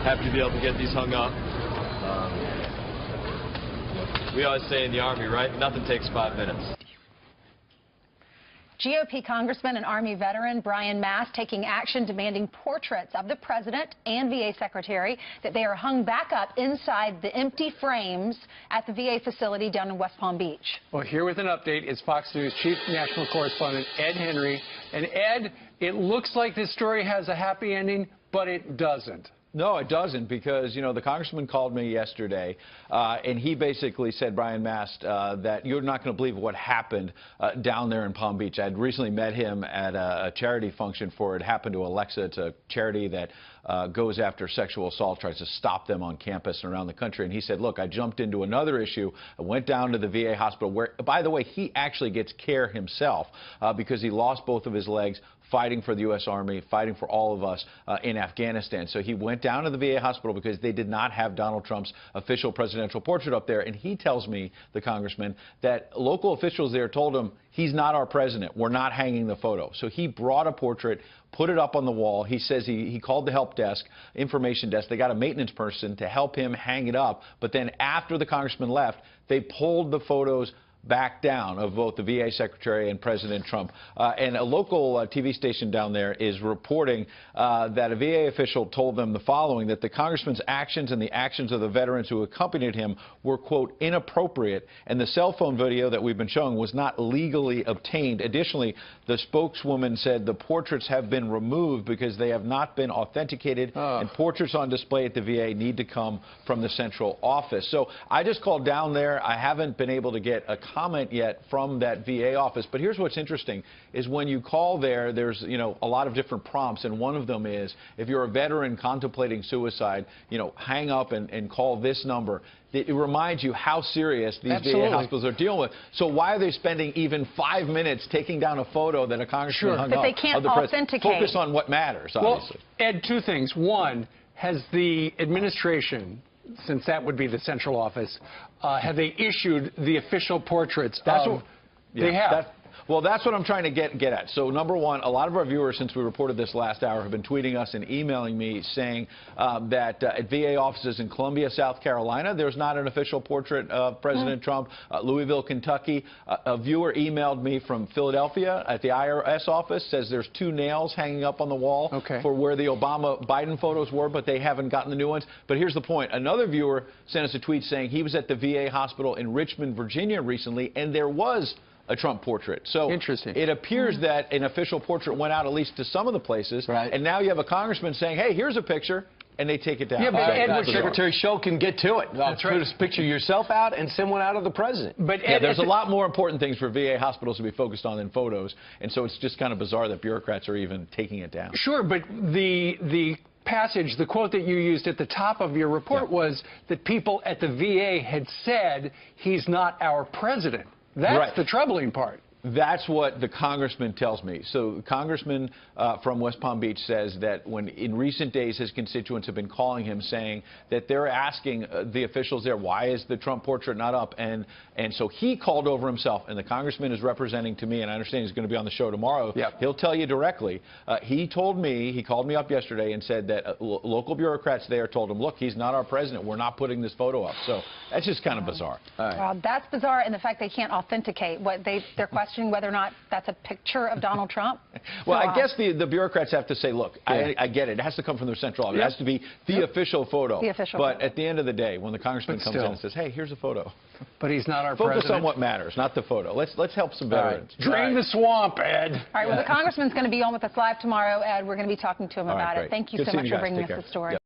happy to be able to get these hung up. We always say in the Army, right? Nothing takes 5 minutes. GOP Congressman and Army veteran Brian Mast taking action demanding portraits of the president and VA secretary that they are hung back up inside the empty frames at the VA facility down in West Palm Beach. Well, here with an update is Fox News chief national correspondent Ed Henry. And Ed, it looks like this story has a happy ending, but it doesn't. No, it doesn't, because, you know, the congressman called me yesterday, and he basically said, Brian Mast, that you're not going to believe what happened down there in Palm Beach. I'd recently met him at a charity function for It Happened to Alexa. It's a charity that goes after sexual assault, tries to stop them on campus and around the country. And he said, look, I jumped into another issue. I went down to the VA hospital where, by the way, he actually gets care himself because he lost both of his legs fighting for the U.S. Army, fighting for all of us in Afghanistan. So he went down to the VA hospital because they did not have Donald Trump's official presidential portrait up there. And he tells me, the congressman, that local officials there told him, he's not our president. We're not hanging the photo. So he brought a portrait, put it up on the wall. He says he called the help desk, information desk. They got a maintenance person to help him hang it up. But then after the congressman left, they pulled the photos back down of both the VA secretary and President Trump. And a local TV station down there is reporting that a VA official told them the following, that the congressman's actions and the actions of the veterans who accompanied him were, quote, inappropriate, and the cell phone video that we've been showing was not legally obtained. Additionally, the spokeswoman said the portraits have been removed because they have not been authenticated, and portraits on display at the VA need to come from the central office. So I just called down there. I haven't been able to get a comment yet from that VA office, but here's what's interesting is when you call there, there's, you know, a lot of different prompts, and one of them is if you're a veteran contemplating suicide, you know, hang up and call this number. It reminds you how serious these VA hospitals are dealing with. So why are they spending even 5 minutes taking down a photo that a congressman hung up? But they can't authenticate. Focus on what matters, obviously. Well, Ed, two things. One, has the administration, since that would be the central office, have they issued the official portraits? They have. Well, that's what I'm trying to get at. So, number one, a lot of our viewers, since we reported this last hour, have been tweeting us and emailing me saying that at VA offices in Columbia, South Carolina, there's not an official portrait of President Trump. Louisville, Kentucky, a viewer emailed me from Philadelphia at the IRS office, says there's 2 nails hanging up on the wall for where the Obama-Biden photos were, but they haven't gotten the new ones. But here's the point. Another viewer sent us a tweet saying he was at the VA hospital in Richmond, Virginia recently, and there was a Trump portrait. So it appears that an official portrait went out at least to some of the places, and now you have a congressman saying, hey, here's a picture, and they take it down. Yeah, but Edward Secretary Shulkin, get to it. That's right. Put a picture of yourself out and send one out of the president. But yeah, there's a lot more important things for VA hospitals to be focused on than photos, and so it's just kind of bizarre that bureaucrats are even taking it down. Sure, but the passage, the quote that you used at the top of your report was that people at the VA had said he's not our president. That's the troubling part. That's what the congressman tells me. So the congressman from West Palm Beach says that when in recent days his constituents have been calling him saying that they're asking the officials there, why is the Trump portrait not up? And so he called over himself, and the congressman is representing to me, and I understand he's going to be on the show tomorrow. He'll tell you directly. He told me, he called me up yesterday and said that local bureaucrats there told him, look, he's not our president. We're not putting this photo up. So that's just kind of bizarre. Well, that's bizarre, and the fact they can't authenticate what they're questioning whether or not that's a picture of Donald Trump. Well, I guess the bureaucrats have to say, look, I get it. It has to come from their central office. It has to be the official photo. The official but photo. At the end of the day, when the congressman comes in and says, hey, here's a photo. But he's not our president. Focus on what matters, not the photo. Let's help some veterans. Drain the swamp, Ed. All right, well, the congressman's going to be on with us live tomorrow, Ed. We're going to be talking to him about it. Thank you so much for bringing us the story.